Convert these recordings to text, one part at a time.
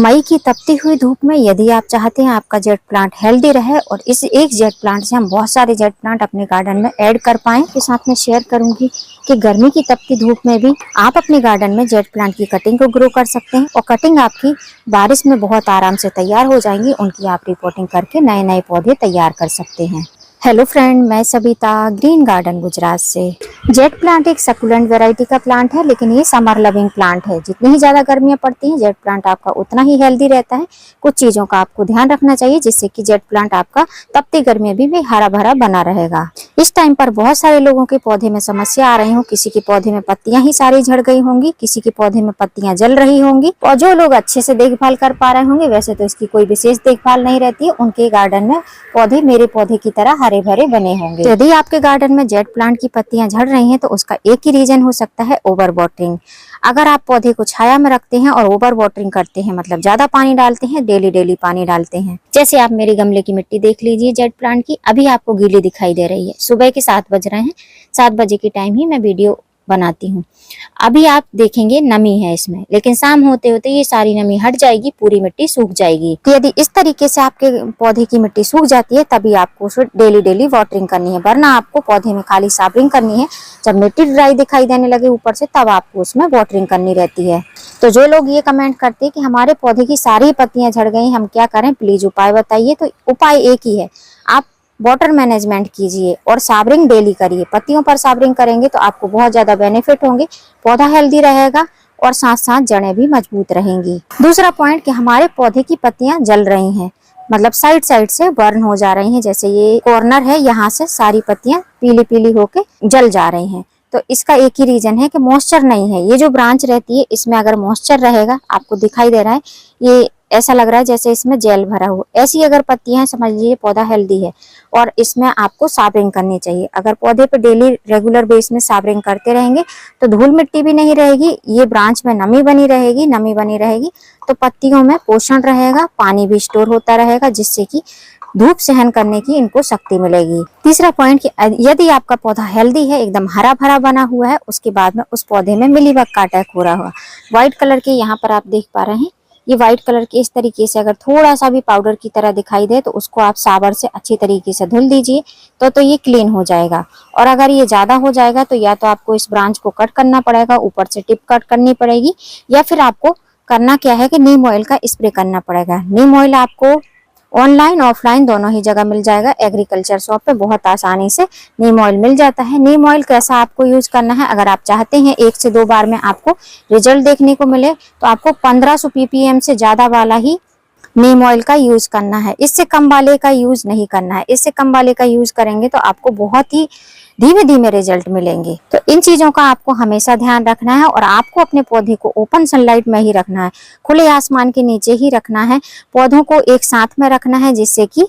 मई की तपती हुई धूप में यदि आप चाहते हैं आपका जेट प्लांट हेल्दी रहे और इस एक जेट प्लांट से हम बहुत सारे जेट प्लांट अपने गार्डन में ऐड कर पाएं, के साथ में शेयर करूंगी कि गर्मी की तपती धूप में भी आप अपने गार्डन में जेट प्लांट की कटिंग को ग्रो कर सकते हैं और कटिंग आपकी बारिश में बहुत आराम से तैयार हो जाएंगी। उनकी आप रिपोर्टिंग करके नए नए पौधे तैयार कर सकते हैं। हेलो फ्रेंड, मैं सविता ग्रीन गार्डन गुजरात से। जेट प्लांट एक सकुलेंट वैरायटी का प्लांट है, लेकिन ये समर लविंग प्लांट है। जितनी ही ज्यादा गर्मियां पड़ती हैं जेट प्लांट आपका उतना ही हेल्दी रहता है। कुछ चीजों का आपको ध्यान रखना चाहिए जिससे कि जेट प्लांट आपका तपती गर्मियों में भी हरा भरा बना रहेगा। इस टाइम पर बहुत सारे लोगों के पौधे में समस्या आ रही हो। किसी के पौधे में पत्तियां ही सारी झड़ गई होंगी, किसी के पौधे में पत्तियां जल रही होंगी, और जो लोग अच्छे से देखभाल कर पा रहे होंगे, वैसे तो इसकी कोई विशेष देखभाल नहीं रहती है, उनके गार्डन में पौधे मेरे पौधे की तरह हरे भरे बने होंगे। यदि आपके गार्डन में जेट प्लांट की पत्तियां झड़ रही हैं तो उसका एक ही रीजन हो सकता है, ओवर वाटरिंग। अगर आप पौधे को छाया में रखते हैं और ओवर वाटरिंग करते हैं, मतलब ज्यादा पानी डालते हैं, डेली पानी डालते हैं, जैसे आप मेरे गमले की मिट्टी देख लीजिए जेट प्लांट की, अभी आपको गीली दिखाई दे रही है। सुबह के 7 बज रहे हैं, 7 बजे के टाइम ही मैं वीडियो बनाती हूँ। अभी आप देखेंगे नमी है इसमें, लेकिन शाम होते होते ये सारी नमी हट जाएगी, पूरी मिट्टी सूख जाएगी। तो यदि इस तरीके से आपके पौधे की मिट्टी सूख जाती है तभी आपको उसे डेली वाटरिंग करनी है, वरना आपको पौधे में खाली साबरिंग करनी है। जब मिट्टी ड्राई दिखाई देने लगे ऊपर से, तब आपको उसमें वाटरिंग करनी रहती है। तो जो लोग ये कमेंट करते हैं कि हमारे पौधे की सारी पत्तियां झड़ गई, हम क्या करें, प्लीज उपाय बताइए। तो उपाय एक ही है, आप वाटर मैनेजमेंट कीजिए और साबरिंग डेली करिए। पत्तियों पर साबरिंग करेंगे तो आपको बहुत ज्यादा बेनिफिट होंगे, पौधा हेल्दी रहेगा और साथ साथ जड़ें भी मजबूत रहेंगी। दूसरा पॉइंट कि हमारे पौधे की पत्तियां जल रही हैं, मतलब साइड से बर्न हो जा रही हैं। जैसे ये कॉर्नर है, यहाँ से सारी पत्तियां पीली होके जल जा रही हैं। तो इसका एक ही रीजन है कि मॉइस्चर नहीं है। ये जो ब्रांच रहती है इसमें अगर मॉइस्चर रहेगा, आपको दिखाई दे रहा है ये ऐसा लग रहा है जैसे इसमें जेल भरा हो, ऐसी अगर पत्तियां हैं समझ लीजिए पौधा हेल्दी है। और इसमें आपको साबरिंग करनी चाहिए। अगर पौधे पे डेली रेगुलर बेस में साबरिंग करते रहेंगे तो धूल मिट्टी भी नहीं रहेगी, ये ब्रांच में नमी बनी रहेगी तो पत्तियों में पोषण रहेगा, पानी भी स्टोर होता रहेगा, जिससे कि धूप सहन करने की इनको शक्ति मिलेगी। तीसरा पॉइंट कि यदि आपका पौधा हेल्दी है, एकदम हरा भरा बना हुआ है, उसके बाद में उस पौधे में मिलीबग का अटैक हो रहा होगा। व्हाइट कलर के यहाँ पर आप देख पा रहे हैं, ये व्हाइट कलर के इस तरीके से अगर थोड़ा सा भी पाउडर की तरह दिखाई दे तो उसको आप साबर से अच्छी तरीके से धुल दीजिए तो ये क्लीन हो जाएगा। और अगर ये ज्यादा हो जाएगा तो या तो आपको इस ब्रांच को कट करना पड़ेगा, ऊपर से टिप कट करनी पड़ेगी, या फिर आपको करना क्या है कि नीम ऑयल का स्प्रे करना पड़ेगा। नीम ऑयल आपको ऑनलाइन ऑफलाइन दोनों ही जगह मिल जाएगा। एग्रीकल्चर शॉप पे बहुत आसानी से नीम ऑयल मिल जाता है। नीम ऑयल कैसा आपको यूज करना है, अगर आप चाहते हैं 1 से 2 बार में आपको रिजल्ट देखने को मिले तो आपको 1500 ppm से ज्यादा वाला ही नीम ऑयल का यूज करना है। इससे कम वाले का यूज नहीं करना है। इससे कम वाले का यूज करेंगे तो आपको बहुत ही धीमे रिजल्ट मिलेंगे। तो इन चीजों का आपको हमेशा ध्यान रखना है और आपको अपने पौधे को ओपन सनलाइट में ही रखना है, खुले आसमान के नीचे ही रखना है। पौधों को एक साथ में रखना है, जिससे कि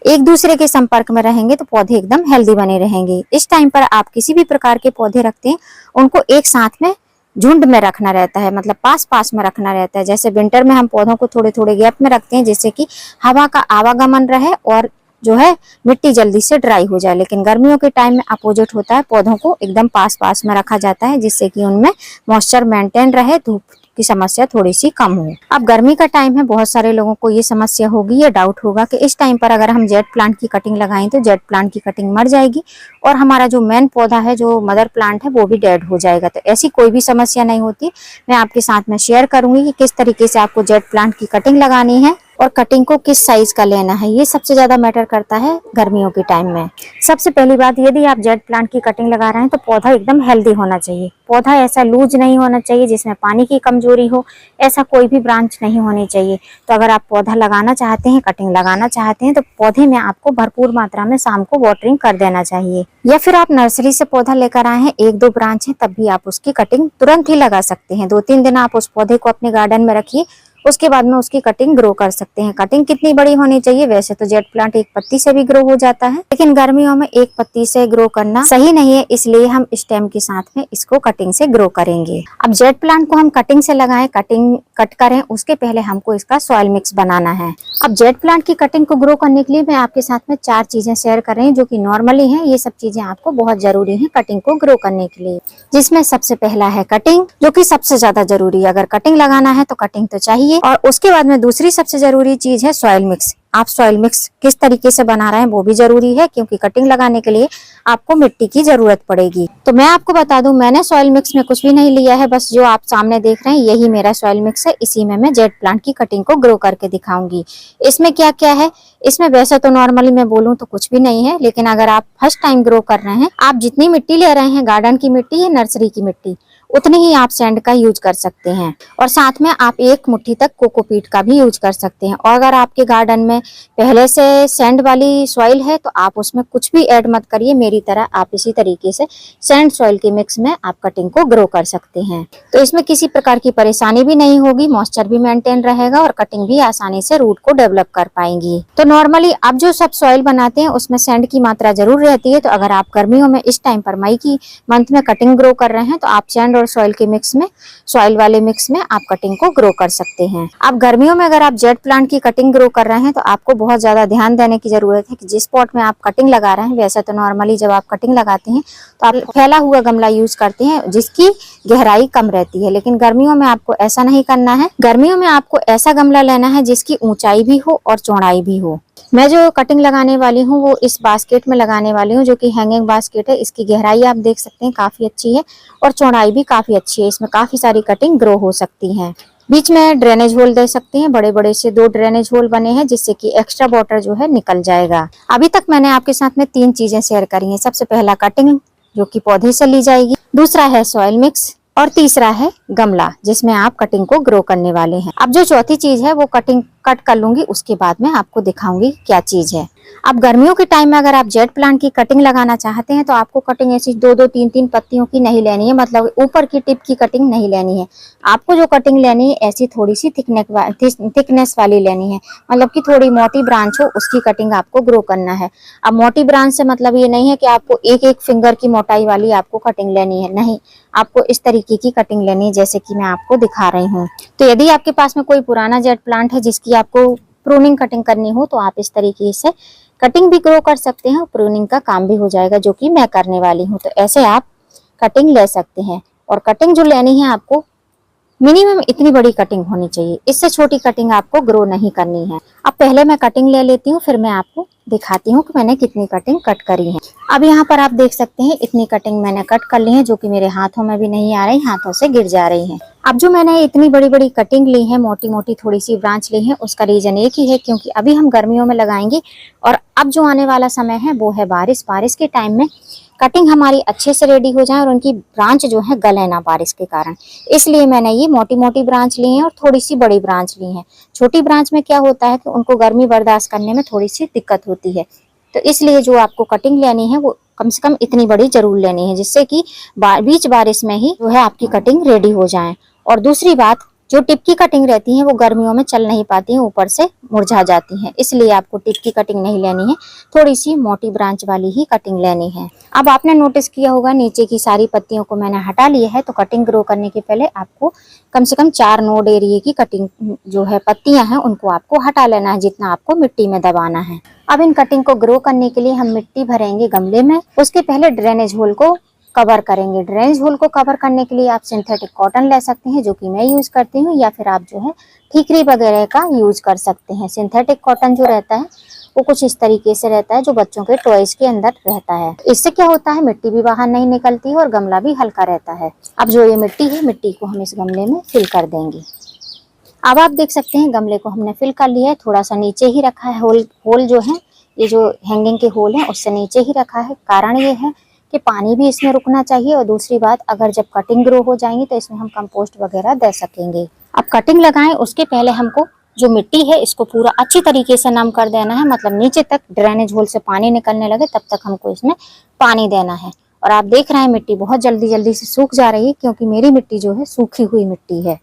एक दूसरे के संपर्क में रहेंगे तो पौधे एकदम हेल्दी बने रहेंगे। इस टाइम पर आप किसी भी प्रकार के पौधे रखते हैं उनको एक साथ में झुंड में रखना रहता है, मतलब पास में रखना रहता है। जैसे विंटर में हम पौधों को थोड़े गैप में रखते हैं जिससे कि हवा का आवागमन रहे और जो है मिट्टी जल्दी से ड्राई हो जाए, लेकिन गर्मियों के टाइम में अपोजिट होता है, पौधों को एकदम पास में रखा जाता है जिससे कि उनमें मॉइस्चर मेंटेन रहे, धूप की समस्या थोड़ी सी कम हो। अब गर्मी का टाइम है, बहुत सारे लोगों को ये समस्या होगी, ये डाउट होगा कि इस टाइम पर अगर हम जेट प्लांट की कटिंग लगाएं तो जेट प्लांट की कटिंग मर जाएगी और हमारा जो मेन पौधा है, जो मदर प्लांट है, वो भी डेड हो जाएगा। तो ऐसी कोई भी समस्या नहीं होती। मैं आपके साथ में शेयर करूंगी कि किस तरीके से आपको जेट प्लांट की कटिंग लगानी है और कटिंग को किस साइज का लेना है। ये सबसे ज्यादा मैटर करता है गर्मियों के टाइम में। सबसे पहली बात, यदि आप जेट प्लांट की कटिंग लगा रहे हैं तो पौधा एकदम हेल्दी होना चाहिए। पौधा ऐसा लूज नहीं होना चाहिए जिसमें पानी की कमजोरी हो, ऐसा कोई भी ब्रांच नहीं होनी चाहिए। तो अगर आप पौधा लगाना चाहते हैं, कटिंग लगाना चाहते हैं, तो पौधे में आपको भरपूर मात्रा में शाम को वाटरिंग कर देना चाहिए। या फिर आप नर्सरी से पौधा लेकर आए हैं, 1-2 ब्रांच है, तब भी आप उसकी कटिंग तुरंत ही लगा सकते हैं। 2-3 दिन आप उस पौधे को अपने गार्डन में रखिए, उसके बाद में उसकी कटिंग ग्रो कर सकते हैं। कटिंग कितनी बड़ी होनी चाहिए, वैसे तो जेट प्लांट एक पत्ती से भी ग्रो हो जाता है, लेकिन गर्मियों में एक पत्ती से ग्रो करना सही नहीं है, इसलिए हम स्टेम के साथ में इसको कटिंग से ग्रो करेंगे। अब जेट प्लांट को हम कटिंग से लगाएं, कटिंग कट करें, उसके पहले हमको इसका सॉइल मिक्स बनाना है। अब जेट प्लांट की कटिंग को ग्रो करने के लिए मैं आपके साथ में 4 चीजें शेयर कर रही हूँ जो कि नॉर्मली हैं। ये सब चीजें आपको बहुत जरूरी है कटिंग को ग्रो करने के लिए, जिसमें सबसे पहला है कटिंग, जो कि सबसे ज्यादा जरूरी है। अगर कटिंग लगाना है तो कटिंग तो चाहिए चाहिए। और उसके बाद में दूसरी सबसे जरूरी चीज है सॉइल मिक्स। आप सॉइल मिक्स किस तरीके से बना रहे हैं वो भी जरूरी है, क्योंकि कटिंग लगाने के लिए आपको मिट्टी की जरूरत पड़ेगी। तो मैं आपको बता दूं, मैंने सॉइल मिक्स में कुछ भी नहीं लिया है, बस जो आप सामने देख रहे हैं यही मेरा सॉइल मिक्स है। इसी में मैं जेट प्लांट की कटिंग को ग्रो करके दिखाऊंगी। इसमें क्या क्या है, इसमें वैसे तो नॉर्मली मैं बोलूं तो कुछ भी नहीं है, लेकिन अगर आप फर्स्ट टाइम ग्रो कर रहे हैं, आप जितनी मिट्टी ले रहे हैं, गार्डन की मिट्टी या नर्सरी की मिट्टी, उतनी ही आप सैंड का यूज कर सकते हैं। और साथ में आप 1 मुट्ठी तक कोकोपीट का भी यूज कर सकते हैं। और अगर आपके गार्डन में पहले से सैंड वाली सॉइल है तो आप उसमें कुछ भी ऐड मत करिए, मेरी तरह आप इसी तरीके से सैंड सॉइल के मिक्स में आप कटिंग को ग्रो कर सकते हैं। तो इसमें किसी प्रकार की परेशानी भी नहीं होगी, मॉइस्चर भी मेंटेन रहेगा और कटिंग भी आसानी से रूट को डेवलप कर पाएंगी। तो नॉर्मली आप जो सब सॉइल बनाते हैं उसमें सैंड की मात्रा जरूर रहती है। तो अगर आप गर्मियों में इस टाइम पर मई की मंथ में कटिंग ग्रो कर रहे हैं तो आप सैंड और सॉइल के मिक्स में, सॉइल वाले मिक्स में आप कटिंग को ग्रो कर सकते हैं। अब गर्मियों में अगर आप जेट प्लांट की कटिंग ग्रो कर रहे हैं तो आपको बहुत ज्यादा ध्यान देने की जरूरत है कि जिस पॉट में आप कटिंग लगा रहे हैं, वैसे तो नॉर्मली जब आप कटिंग लगाते हैं तो आप फैला हुआ गमला यूज करते हैं जिसकी गहराई कम रहती है, लेकिन गर्मियों में आपको ऐसा नहीं करना है। गर्मियों में आपको ऐसा गमला लेना है जिसकी ऊंचाई भी हो और चौड़ाई भी हो। मैं जो कटिंग लगाने वाली हूँ वो इस बास्केट में लगाने वाली हूँ, जो कि हैंगिंग बास्केट है। इसकी गहराई आप देख सकते हैं काफी अच्छी है और चौड़ाई भी काफी अच्छी है। इसमें काफी सारी कटिंग ग्रो हो सकती है। बीच में ड्रेनेज होल दे सकते हैं, बड़े बड़े से 2 ड्रेनेज होल बने हैं जिससे कि एक्स्ट्रा वाटर जो है निकल जाएगा। अभी तक मैंने आपके साथ में 3 चीजें शेयर करी हैं। सबसे पहला कटिंग जो कि पौधे से ली जाएगी, दूसरा है सॉइल मिक्स और तीसरा है गमला जिसमें आप कटिंग को ग्रो करने वाले हैं। अब जो चौथी चीज है वो कटिंग कट कर लूंगी, उसके बाद में आपको दिखाऊंगी क्या चीज है। अब गर्मियों के टाइम में अगर आप जेट प्लांट की कटिंग लगाना चाहते हैं तो आपको कटिंग ऐसी 2-2, 3-3 पत्तियों की नहीं लेनी है, मतलब ऊपर की टिप की कटिंग नहीं लेनी है। आपको जो कटिंग लेनी है ऐसी थोड़ी सी थिकनेस वाली लेनी है, मतलब कि थोड़ी मोटी ब्रांच हो, उसकी कटिंग आपको ग्रो करना है। अब मोटी ब्रांच से मतलब ये नहीं है कि आपको एक फिंगर की मोटाई वाली आपको कटिंग लेनी है, नहीं, आपको इस तरीके की कटिंग लेनी है जैसे कि मैं आपको दिखा रही हूँ। तो यदि आपके पास में कोई पुराना जेट प्लांट है जिसकी आपको प्रूनिंग कटिंग करनी हो तो आप इस तरीके से कटिंग भी ग्रो कर सकते हैं, प्रूनिंग का काम भी हो जाएगा, जो कि मैं करने वाली हूँ। तो ऐसे आप कटिंग ले सकते हैं। और कटिंग जो लेनी है आपको मिनिमम इतनी बड़ी कटिंग होनी चाहिए, इससे छोटी कटिंग आपको ग्रो नहीं करनी है। अब पहले मैं कटिंग ले लेती हूँ, फिर मैं आपको दिखाती हूँ कि मैंने कितनी कटिंग कट करी है। अब यहाँ पर आप देख सकते हैं इतनी कटिंग मैंने कट कर ली है, जो कि मेरे हाथों में भी नहीं आ रही, हाथों से गिर जा रही है। अब जो मैंने इतनी बड़ी बड़ी कटिंग ली है, मोटी मोटी थोड़ी सी ब्रांच ली है, उसका रीजन एक ही है, क्योंकि अभी हम गर्मियों में लगाएंगे और अब जो आने वाला समय है वो है बारिश। बारिश के टाइम में कटिंग हमारी अच्छे से रेडी हो जाए और उनकी ब्रांच जो है गले ना बारिश के कारण, इसलिए मैंने ये मोटी मोटी ब्रांच ली है और थोड़ी सी बड़ी ब्रांच ली है। छोटी ब्रांच में क्या होता है कि उनको गर्मी बर्दाश्त करने में थोड़ी सी दिक्कत होती है, तो इसलिए जो आपको कटिंग लेनी है वो कम से कम इतनी बड़ी जरूर लेनी है, जिससे कि बीच बारिश में ही जो है आपकी कटिंग रेडी हो जाए। और दूसरी बात, जो टिप की कटिंग रहती है वो गर्मियों में चल नहीं पाती हैं, ऊपर से मुरझा जाती हैं, इसलिए आपको टिप की कटिंग नहीं लेनी है, थोड़ी सी मोटी ब्रांच वाली ही कटिंग लेनी है। अब आपने नोटिस किया होगा नीचे की सारी पत्तियों को मैंने हटा लिया है। तो कटिंग ग्रो करने के पहले आपको कम से कम 4 नोड एरिया की कटिंग जो है पत्तियां हैं उनको आपको हटा लेना है, जितना आपको मिट्टी में दबाना है। अब इन कटिंग को ग्रो करने के लिए हम मिट्टी भरेंगे गमले में, उसके पहले ड्रेनेज होल को कवर करेंगे। ड्रेनेज होल को कवर करने के लिए आप सिंथेटिक कॉटन ले सकते हैं, जो कि मैं यूज करती हूँ, या फिर आप जो है ठीकरी वगैरह का यूज कर सकते हैं। सिंथेटिक कॉटन जो रहता है वो कुछ इस तरीके से रहता है, जो बच्चों के टॉयज के अंदर रहता है। इससे क्या होता है, मिट्टी भी बाहर नहीं निकलती है और गमला भी हल्का रहता है। अब जो ये मिट्टी है, मिट्टी को हम इस गमले में फिल कर देंगे। अब आप देख सकते हैं गमले को हमने फिल कर लिया है, थोड़ा सा नीचे ही रखा है। होल जो है, ये जो हैंगिंग के होल है उससे नीचे ही रखा है। कारण ये है कि पानी भी इसमें रुकना चाहिए, और दूसरी बात, अगर जब कटिंग ग्रो हो जाएंगी तो इसमें हम कंपोस्ट वगैरह दे सकेंगे। अब कटिंग लगाएं उसके पहले हमको जो मिट्टी है इसको पूरा अच्छी तरीके से नम कर देना है, मतलब नीचे तक ड्रेनेज होल से पानी निकलने लगे तब तक हमको इसमें पानी देना है। और आप देख रहे हैं मिट्टी बहुत जल्दी जल्दी से सूख जा रही है, क्योंकि मेरी मिट्टी जो है सूखी हुई मिट्टी है।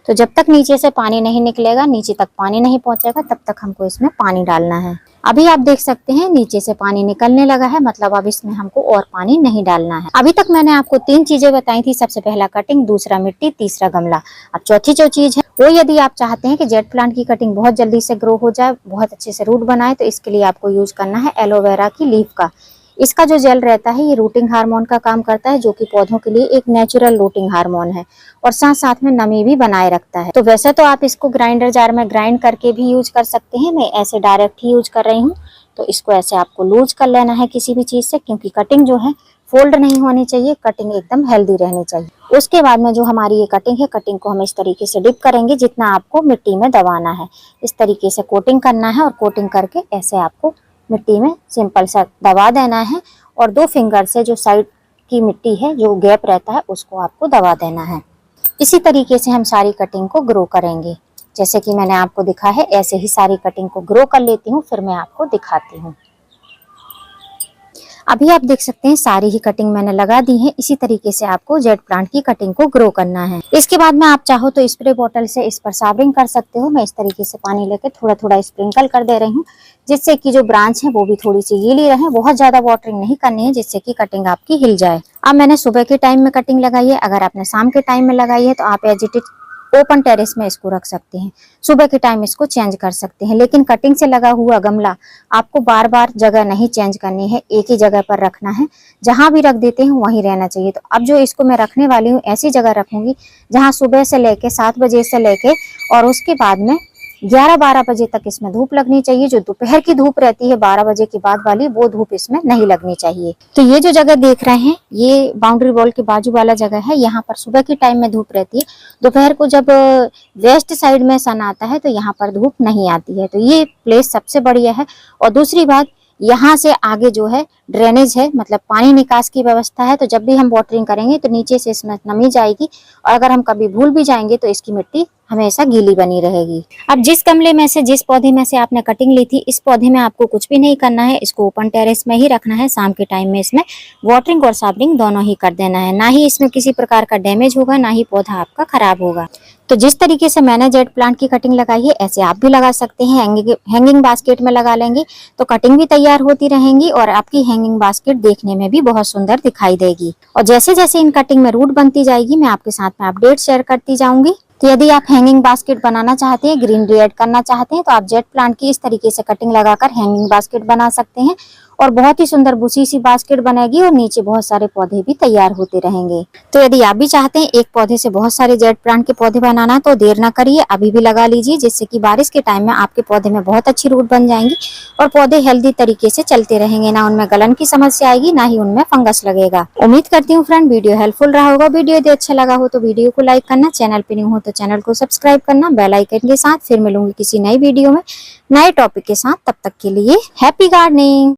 तो जब तक नीचे से पानी नहीं निकलेगा, नीचे तक पानी नहीं पहुंचेगा, तब तक हमको इसमें पानी डालना है। अभी आप देख सकते हैं नीचे से पानी निकलने लगा है, मतलब अब इसमें हमको और पानी नहीं डालना है। अभी तक मैंने आपको 3 चीजें बताई थी, सबसे पहला कटिंग, दूसरा मिट्टी, तीसरा गमला। अब चौथी जो चीज है वो, यदि आप चाहते हैं कि जेट प्लांट की कटिंग बहुत जल्दी से ग्रो हो जाए, बहुत अच्छे से रूट बनाए, तो इसके लिए आपको यूज करना है एलोवेरा की लीफ का। इसका जो जेल रहता है ये रूटिंग हार्मोन का काम करता है, जो कि पौधों के लिए एक नेचुरल रूटिंग हार्मोन है और साथ साथ में नमी भी बनाए रखता है। तो वैसे तो आप इसको ग्राइंडर जार में ग्राइंड करके भी यूज कर सकते हैं, मैं ऐसे डायरेक्ट ही यूज कर रही हूँ। तो इसको ऐसे आपको लूज कर लेना है किसी भी चीज से, क्योंकि कटिंग जो है फोल्ड नहीं होनी चाहिए, कटिंग एकदम हेल्दी रहनी चाहिए। उसके बाद में जो हमारी ये कटिंग है, कटिंग को हम इस तरीके से डिप करेंगे जितना आपको मिट्टी में दबाना है। इस तरीके से कोटिंग करना है और कोटिंग करके ऐसे आपको मिट्टी में सिंपल सा दबा देना है और 2 फिंगर से जो साइड की मिट्टी है, जो गैप रहता है, उसको आपको दबा देना है। इसी तरीके से हम सारी कटिंग को ग्रो करेंगे। जैसे कि मैंने आपको दिखा है, ऐसे ही सारी कटिंग को ग्रो कर लेती हूँ, फिर मैं आपको दिखाती हूँ। अभी आप देख सकते हैं सारी ही कटिंग मैंने लगा दी है। इसी तरीके से आपको जेट प्लांट की कटिंग को ग्रो करना है। इसके बाद में आप चाहो तो स्प्रे बॉटल से इस पर साबरिंग कर सकते हो। मैं इस तरीके से पानी लेकर थोड़ा थोड़ा स्प्रिंकल कर दे रही हूँ, जिससे कि जो ब्रांच है वो भी थोड़ी सी गीली रहे। बहुत ज्यादा वाटरिंग नहीं करनी है, जिससे कि कटिंग आपकी हिल जाए। अब मैंने सुबह के टाइम में कटिंग लगाई है, अगर आपने शाम के टाइम में लगाई है तो आप as it is open terrace में इसको रख सकते हैं। सुबह के टाइम इसको चेंज कर सकते हैं, लेकिन कटिंग से लगा हुआ गमला आपको बार बार जगह नहीं चेंज करनी है, एक ही जगह पर रखना है। जहां भी रख देते हैं वहीं रहना चाहिए। तो अब जो इसको मैं रखने वाली हूँ, ऐसी जगह रखूंगी जहां सुबह से लेके 7 बजे से लेके और उसके बाद में 11-12 बजे तक इसमें धूप लगनी चाहिए। जो दोपहर की धूप रहती है 12 बजे के बाद वाली, वो धूप इसमें नहीं लगनी चाहिए। तो ये जो जगह देख रहे हैं, ये बाउंड्री वॉल के बाजू वाला जगह है। यहाँ पर सुबह के टाइम में धूप रहती है। दोपहर को जब वेस्ट साइड में सन आता है तो यहाँ पर धूप नहीं आती है। तो ये प्लेस सबसे बढ़िया है। और दूसरी बात, यहाँ से आगे जो है ड्रेनेज है, मतलब पानी निकास की व्यवस्था है। तो जब भी हम वाटरिंग करेंगे तो नीचे से इसमें नमी जाएगी, और अगर हम कभी भूल भी जाएंगे तो इसकी मिट्टी हमेशा गीली बनी रहेगी। अब जिस गमले में से, जिस पौधे में से आपने कटिंग ली थी, इस पौधे में आपको कुछ भी नहीं करना है। इसको ओपन टेरेस में ही रखना है। शाम के टाइम में इसमें वाटरिंग और साबरिंग दोनों ही कर देना है। ना ही इसमें किसी प्रकार का डैमेज होगा, ना ही पौधा आपका खराब होगा। तो जिस तरीके से मैंने जेट प्लांट की कटिंग लगाई है, ऐसे आप भी लगा सकते हैं। हैंगिंग बास्केट में लगा लेंगे तो कटिंग भी तैयार होती रहेंगी और आपकी हैंगिंग बास्केट देखने में भी बहुत सुंदर दिखाई देगी। और जैसे जैसे इन कटिंग में रूट बनती जाएगी, मैं आपके साथ में अपडेट शेयर करती जाऊंगी। तो यदि आप हैंगिंग बास्केट बनाना चाहते हैं, ग्रीनरी ऐड करना चाहते हैं, तो आप जेट प्लांट की इस तरीके से कटिंग लगाकर हैंगिंग बास्केट बना सकते हैं और बहुत ही सुंदर बुसी सी बास्केट बनेगी और नीचे बहुत सारे पौधे भी तैयार होते रहेंगे। तो यदि आप भी चाहते हैं एक पौधे से बहुत सारे जेट प्लांट के पौधे बनाना, तो देर ना करिए, अभी भी लगा लीजिए, जिससे कि बारिश के टाइम में आपके पौधे में बहुत अच्छी रूट बन जाएंगी और पौधे हेल्दी तरीके से चलते रहेंगे। ना उनमें गलन की समस्या आएगी, ना ही उनमें फंगस लगेगा। उम्मीद करती हूँ फ्रेंड वीडियो हेल्पफुल रहा होगा। वीडियो यदि अच्छा लगा हो तो वीडियो को लाइक करना, चैनल पे न्यू हो तो चैनल को सब्सक्राइब करना बेल आइकन के साथ। फिर मिलूंगी किसी नई वीडियो में नए टॉपिक के साथ। तब तक के लिए हैप्पी गार्डनिंग।